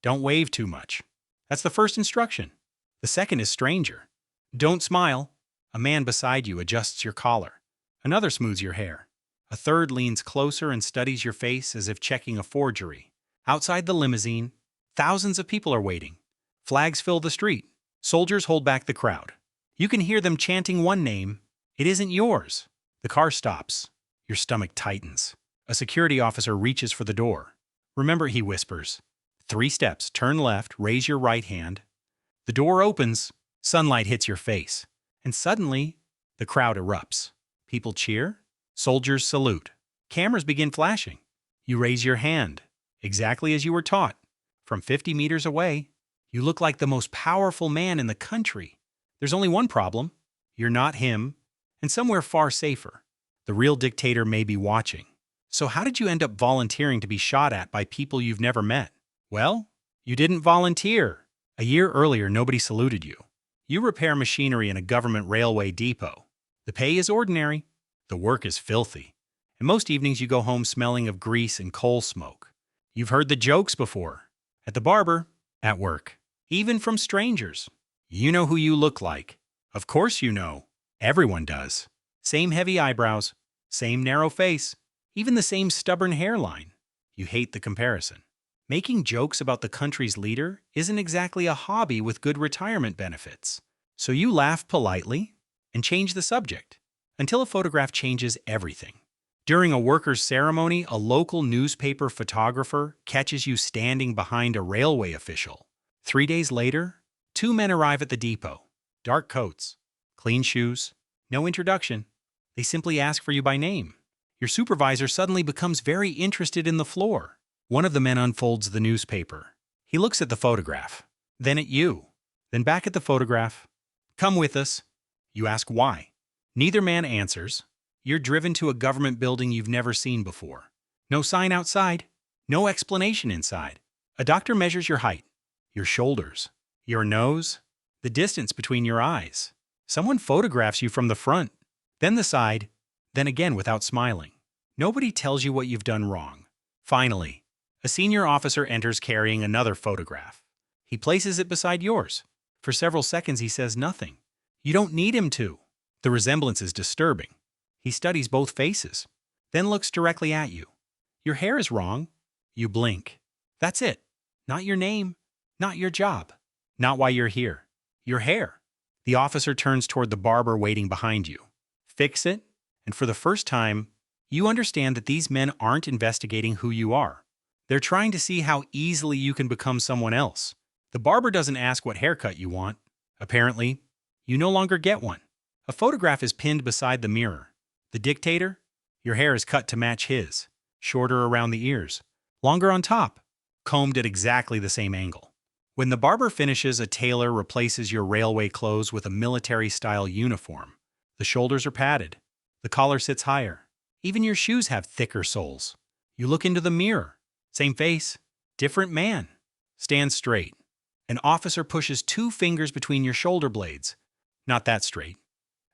Don't wave too much. That's the first instruction. The second is stranger. Don't smile. A man beside you adjusts your collar. Another smooths your hair. A third leans closer and studies your face as if checking a forgery. Outside the limousine, thousands of people are waiting. Flags fill the street. Soldiers hold back the crowd. You can hear them chanting one name. It isn't yours. The car stops. Your stomach tightens. A security officer reaches for the door. Remember, he whispers. 3 steps, turn left, raise your right hand. The door opens. Sunlight hits your face. And suddenly, the crowd erupts. People cheer. Soldiers salute. Cameras begin flashing. You raise your hand, exactly as you were taught. From 50 meters away, you look like the most powerful man in the country. There's only one problem. You're not him, and somewhere far safer. The real dictator may be watching. So how did you end up volunteering to be shot at by people you've never met? Well, you didn't volunteer. A year earlier, nobody saluted you. You repair machinery in a government railway depot. The pay is ordinary. The work is filthy. And most evenings you go home smelling of grease and coal smoke. You've heard the jokes before. At the barber, at work, even from strangers. You know who you look like. Of course you know. Everyone does. Same heavy eyebrows, same narrow face, even the same stubborn hairline. You hate the comparison. Making jokes about the country's leader isn't exactly a hobby with good retirement benefits. So you laugh politely and change the subject until a photograph changes everything. During a workers' ceremony, a local newspaper photographer catches you standing behind a railway official. 3 days later, 2 men arrive at the depot. Dark coats, clean shoes, no introduction. They simply ask for you by name. Your supervisor suddenly becomes very interested in the floor. One of the men unfolds the newspaper. He looks at the photograph, then at you, then back at the photograph. Come with us. You ask why. Neither man answers. You're driven to a government building you've never seen before. No sign outside, no explanation inside. A doctor measures your height, your shoulders, your nose, the distance between your eyes. Someone photographs you from the front, then the side, then again without smiling. Nobody tells you what you've done wrong. Finally, a senior officer enters carrying another photograph. He places it beside yours. For several seconds he says nothing. You don't need him to. The resemblance is disturbing. He studies both faces, then looks directly at you. Your hair is wrong. You blink. That's it. Not your name, not your job, not why you're here. Your hair. The officer turns toward the barber waiting behind you. Fix it, and for the first time, you understand that these men aren't investigating who you are. They're trying to see how easily you can become someone else. The barber doesn't ask what haircut you want. Apparently, you no longer get one. A photograph is pinned beside the mirror. The dictator? Your hair is cut to match his, shorter around the ears, longer on top, combed at exactly the same angle. When the barber finishes, a tailor replaces your railway clothes with a military-style uniform. The shoulders are padded. The collar sits higher. Even your shoes have thicker soles. You look into the mirror. Same face, different man. Stand straight. An officer pushes 2 fingers between your shoulder blades. Not that straight.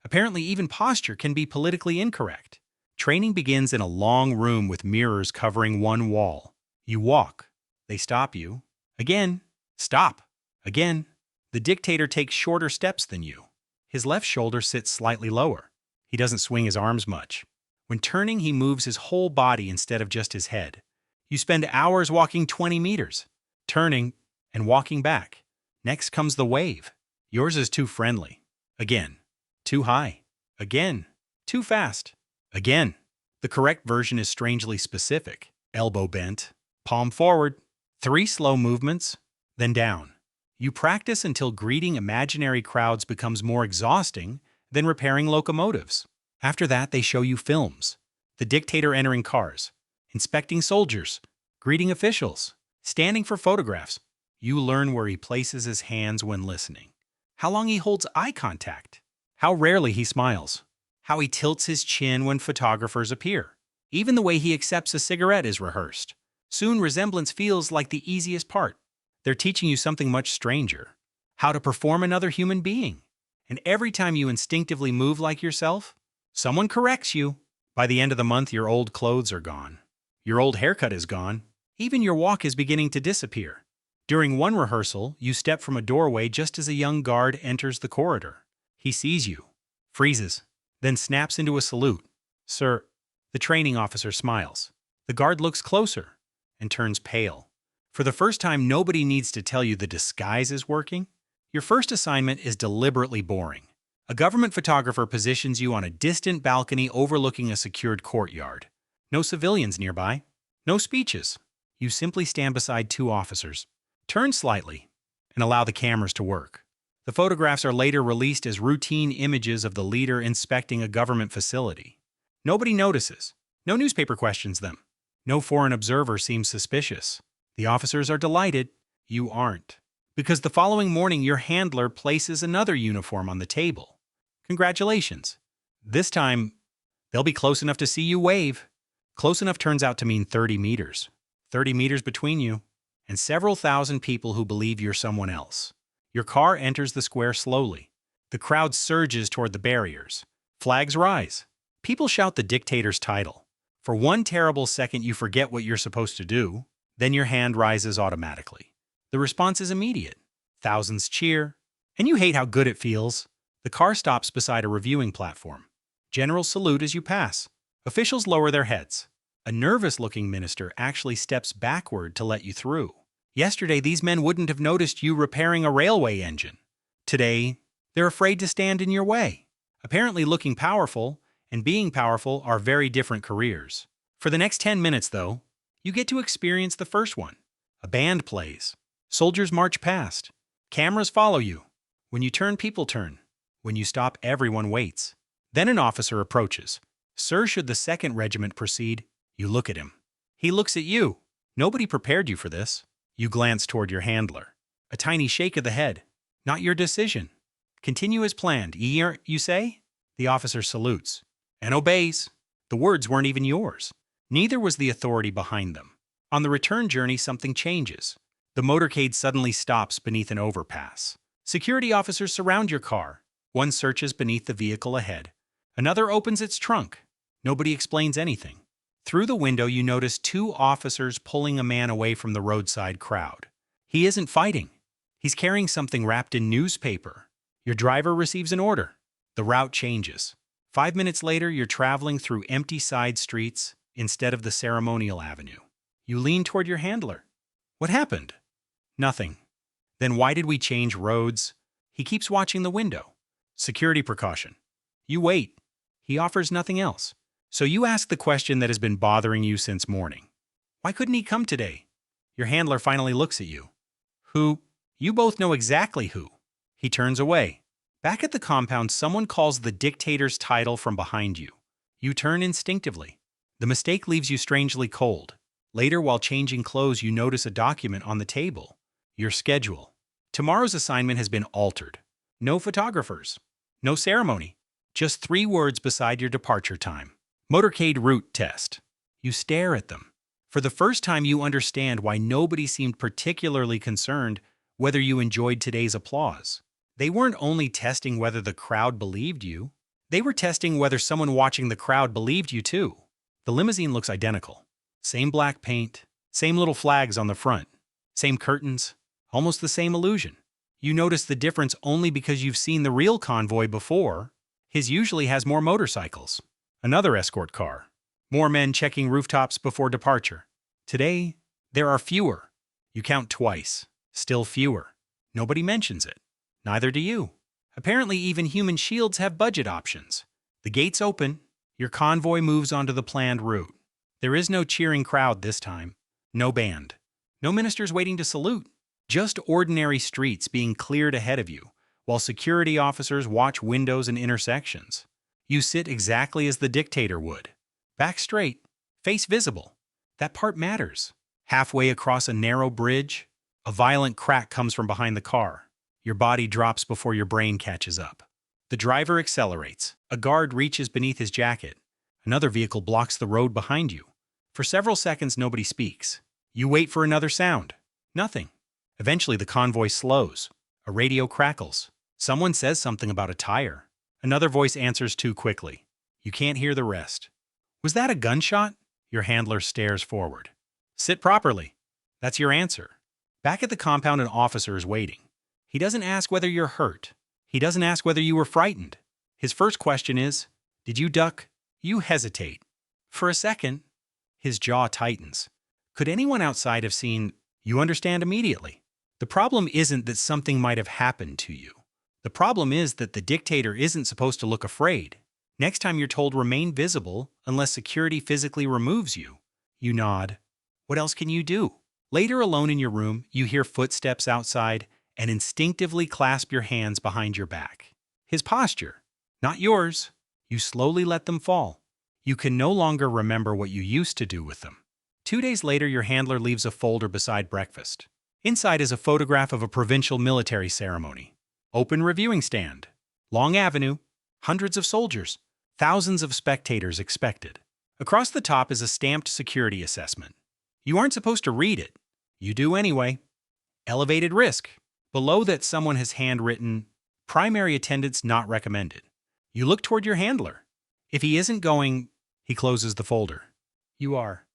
Apparently, even posture can be politically incorrect. Training begins in a long room with mirrors covering one wall. You walk. They stop you. Again. Stop. Again. The dictator takes shorter steps than you. His left shoulder sits slightly lower. He doesn't swing his arms much. When turning, he moves his whole body instead of just his head. You spend hours walking 20 meters, turning and walking back. Next comes the wave. Yours is too friendly. Again. Too high. Again. Too fast. Again. The correct version is strangely specific. Elbow bent. Palm forward. 3 slow movements, then down. You practice until greeting imaginary crowds becomes more exhausting than repairing locomotives. After that, they show you films. The dictator entering cars, inspecting soldiers, greeting officials, standing for photographs. You learn where he places his hands when listening, how long he holds eye contact, how rarely he smiles, how he tilts his chin when photographers appear. Even the way he accepts a cigarette is rehearsed. Soon, resemblance feels like the easiest part. They're teaching you something much stranger, how to perform another human being. And every time you instinctively move like yourself, someone corrects you. By the end of the month, your old clothes are gone. Your old haircut is gone. Even your walk is beginning to disappear. During one rehearsal, you step from a doorway just as a young guard enters the corridor. He sees you, freezes, then snaps into a salute. "Sir," the training officer smiles. The guard looks closer and turns pale. For the first time, nobody needs to tell you the disguise is working. Your first assignment is deliberately boring. A government photographer positions you on a distant balcony overlooking a secured courtyard. No civilians nearby. No speeches. You simply stand beside two officers. Turn slightly and allow the cameras to work. The photographs are later released as routine images of the leader inspecting a government facility. Nobody notices. No newspaper questions them. No foreign observer seems suspicious. The officers are delighted. You aren't. Because the following morning, your handler places another uniform on the table. Congratulations. This time, they'll be close enough to see you wave. Close enough turns out to mean 30 meters. 30 meters between you and several thousand people who believe you're someone else. Your car enters the square slowly. The crowd surges toward the barriers. Flags rise. People shout the dictator's title. For one terrible second, you forget what you're supposed to do. Then your hand rises automatically. The response is immediate. Thousands cheer. And you hate how good it feels. The car stops beside a reviewing platform. Generals salute as you pass. Officials lower their heads. A nervous-looking minister actually steps backward to let you through. Yesterday, these men wouldn't have noticed you repairing a railway engine. Today, they're afraid to stand in your way. Apparently, looking powerful and being powerful are very different careers. For the next 10 minutes, though, you get to experience the first one. A band plays. Soldiers march past. Cameras follow you. When you turn, people turn. When you stop, everyone waits. Then an officer approaches. "Sir, should the 2nd Regiment proceed?" You look at him. He looks at you. Nobody prepared you for this. You glance toward your handler. A tiny shake of the head. "Not your decision." "Continue as planned, you say?" The officer salutes and obeys. The words weren't even yours. Neither was the authority behind them. On the return journey, something changes. The motorcade suddenly stops beneath an overpass. Security officers surround your car. One searches beneath the vehicle ahead. Another opens its trunk. Nobody explains anything. Through the window, you notice two officers pulling a man away from the roadside crowd. He isn't fighting. He's carrying something wrapped in newspaper. Your driver receives an order. The route changes. 5 minutes later, you're traveling through empty side streets instead of the ceremonial avenue. You lean toward your handler. "What happened?" "Nothing." "Then why did we change roads?" He keeps watching the window. "Security precaution." You wait. He offers nothing else. So you ask the question that has been bothering you since morning. "Why couldn't he come today?" Your handler finally looks at you. "Who?" You both know exactly who. He turns away. Back at the compound, someone calls the dictator's title from behind you. You turn instinctively. The mistake leaves you strangely cold. Later, while changing clothes, you notice a document on the table. Your schedule. Tomorrow's assignment has been altered. No photographers. No ceremony. Just 3 words beside your departure time. Motorcade route test. You stare at them. For the first time, you understand why nobody seemed particularly concerned whether you enjoyed today's applause. They weren't only testing whether the crowd believed you. They were testing whether someone watching the crowd believed you too. The limousine looks identical. Same black paint, same little flags on the front, same curtains, almost the same illusion. You notice the difference only because you've seen the real convoy before. His usually has more motorcycles. Another escort car. More men checking rooftops before departure. Today, there are fewer. You count twice. Still fewer. Nobody mentions it. Neither do you. Apparently, even human shields have budget options. The gates open. Your convoy moves onto the planned route. There is no cheering crowd this time. No band. No ministers waiting to salute. Just ordinary streets being cleared ahead of you, while security officers watch windows and intersections. You sit exactly as the dictator would. Back straight. Face visible. That part matters. Halfway across a narrow bridge, a violent crack comes from behind the car. Your body drops before your brain catches up. The driver accelerates. A guard reaches beneath his jacket. Another vehicle blocks the road behind you. For several seconds, nobody speaks. You wait for another sound. Nothing. Eventually, the convoy slows. A radio crackles. Someone says something about a tire. Another voice answers too quickly. You can't hear the rest. Was that a gunshot? Your handler stares forward. Sit properly. That's your answer. Back at the compound, an officer is waiting. He doesn't ask whether you're hurt. He doesn't ask whether you were frightened. His first question is, did you duck? You hesitate. For a second, his jaw tightens. Could anyone outside have seen? You understand immediately. The problem isn't that something might have happened to you. The problem is that the dictator isn't supposed to look afraid. Next time you're told remain visible unless security physically removes you. You nod. What else can you do? Later, alone in your room, you hear footsteps outside and instinctively clasp your hands behind your back. His posture, not yours. You slowly let them fall. You can no longer remember what you used to do with them. 2 days later, your handler leaves a folder beside breakfast. Inside is a photograph of a provincial military ceremony. Open reviewing stand. Long avenue. Hundreds of soldiers. Thousands of spectators expected. Across the top is a stamped security assessment. You aren't supposed to read it. You do anyway. Elevated risk. Below that, someone has handwritten, primary attendance not recommended. You look toward your handler. If he isn't going, he closes the folder. You are.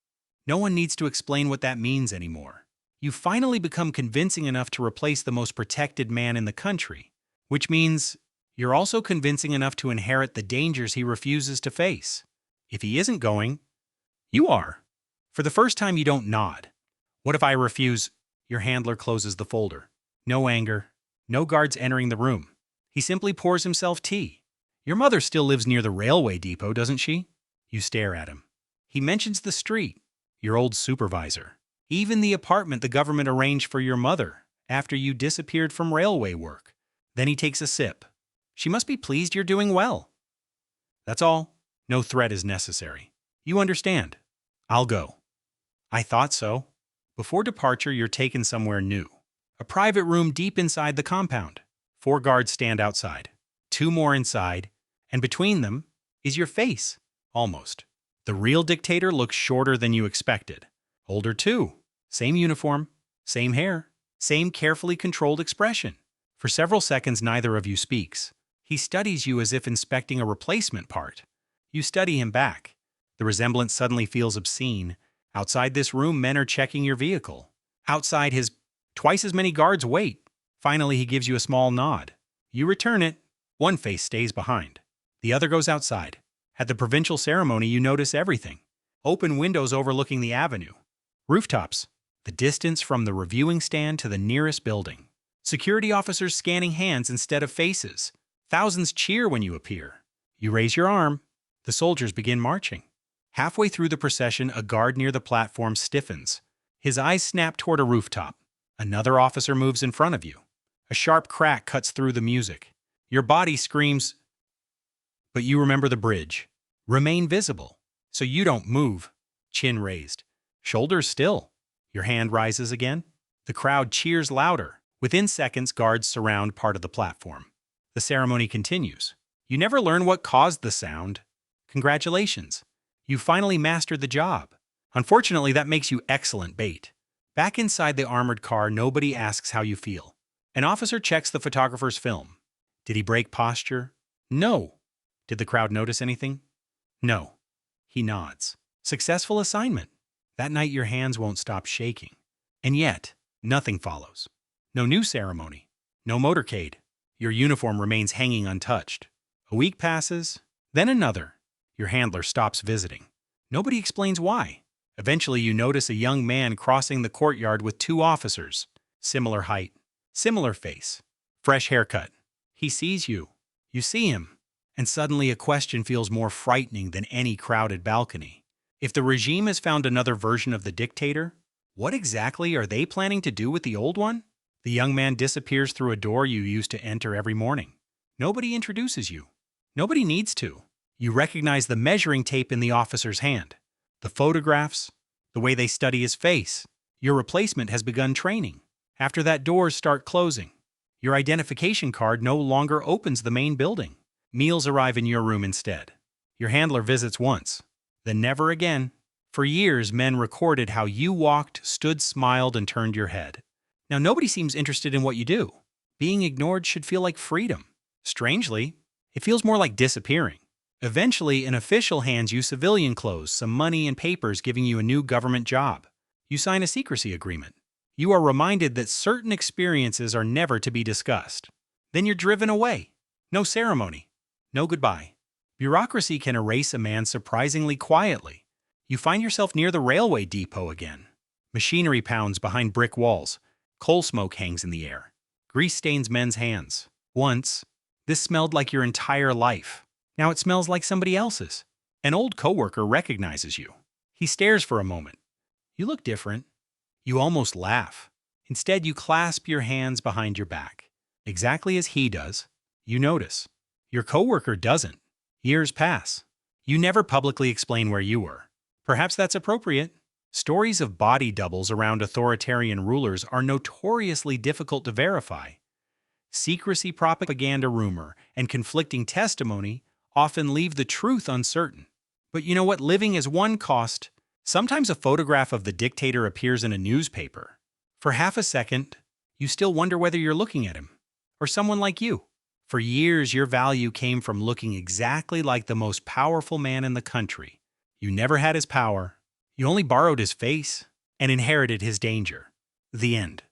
No one needs to explain what that means anymore. You finally become convincing enough to replace the most protected man in the country, which means you're also convincing enough to inherit the dangers he refuses to face. If he isn't going, you are. For the first time, you don't nod. What if I refuse? Your handler closes the folder. No anger. No guards entering the room. He simply pours himself tea. Your mother still lives near the railway depot, doesn't she? You stare at him. He mentions the street, your old supervisor, even the apartment the government arranged for your mother after you disappeared from railway work. Then he takes a sip. She must be pleased you're doing well. That's all. No threat is necessary. You understand. I'll go. I thought so. Before departure, you're taken somewhere new. A private room deep inside the compound. 4 guards stand outside. 2 more inside, and between them is your face, almost. The real dictator looks shorter than you expected. Older too. Same uniform, same hair, same carefully controlled expression. For several seconds, neither of you speaks. He studies you as if inspecting a replacement part. You study him back. The resemblance suddenly feels obscene. Outside this room, men are checking your vehicle. Outside, his twice as many guards wait. Finally, he gives you a small nod. You return it. One face stays behind. The other goes outside. At the provincial ceremony, you notice everything. Open windows overlooking the avenue. Rooftops. The distance from the reviewing stand to the nearest building. Security officers scanning hands instead of faces. Thousands cheer when you appear. You raise your arm. The soldiers begin marching. Halfway through the procession, a guard near the platform stiffens. His eyes snap toward a rooftop. Another officer moves in front of you. A sharp crack cuts through the music. Your body screams, but you remember the bridge. Remain visible, so you don't move. Chin raised. Shoulders still. Your hand rises again. The crowd cheers louder. Within seconds, guards surround part of the platform. The ceremony continues. You never learn what caused the sound. Congratulations. You finally mastered the job. Unfortunately, that makes you excellent bait. Back inside the armored car, nobody asks how you feel. An officer checks the photographer's film. Did he break posture? No. Did the crowd notice anything? No. He nods. Successful assignment. That night your hands won't stop shaking. And yet, nothing follows. No new ceremony. No motorcade. Your uniform remains hanging untouched. A week passes, then another. Your handler stops visiting. Nobody explains why. Eventually you notice a young man crossing the courtyard with 2 officers. Similar height. Similar face. Fresh haircut. He sees you. You see him. And suddenly a question feels more frightening than any crowded balcony. If the regime has found another version of the dictator, what exactly are they planning to do with the old one? The young man disappears through a door you used to enter every morning. Nobody introduces you. Nobody needs to. You recognize the measuring tape in the officer's hand. The photographs. The way they study his face. Your replacement has begun training. After that, doors start closing. Your identification card no longer opens the main building. Meals arrive in your room instead. Your handler visits once, then never again. For years, men recorded how you walked, stood, smiled, and turned your head. Now, nobody seems interested in what you do. Being ignored should feel like freedom. Strangely, it feels more like disappearing. Eventually, an official hands you civilian clothes, some money, and papers giving you a new government job. You sign a secrecy agreement. You are reminded that certain experiences are never to be discussed. Then you're driven away. No ceremony. No goodbye. Bureaucracy can erase a man surprisingly quietly. You find yourself near the railway depot again. Machinery pounds behind brick walls. Coal smoke hangs in the air. Grease stains men's hands. Once, this smelled like your entire life. Now it smells like somebody else's. An old coworker recognizes you. He stares for a moment. You look different. You almost laugh. Instead, you clasp your hands behind your back. Exactly as he does. You notice. Your coworker doesn't. Years pass. You never publicly explain where you were. Perhaps that's appropriate. Stories of body doubles around authoritarian rulers are notoriously difficult to verify. Secrecy, propaganda, rumor, and conflicting testimony often leave the truth uncertain. But you know what? Living is one cost. Sometimes a photograph of the dictator appears in a newspaper. For half a second, you still wonder whether you're looking at him, or someone like you. For years, your value came from looking exactly like the most powerful man in the country. You never had his power. You only borrowed his face and inherited his danger. The end.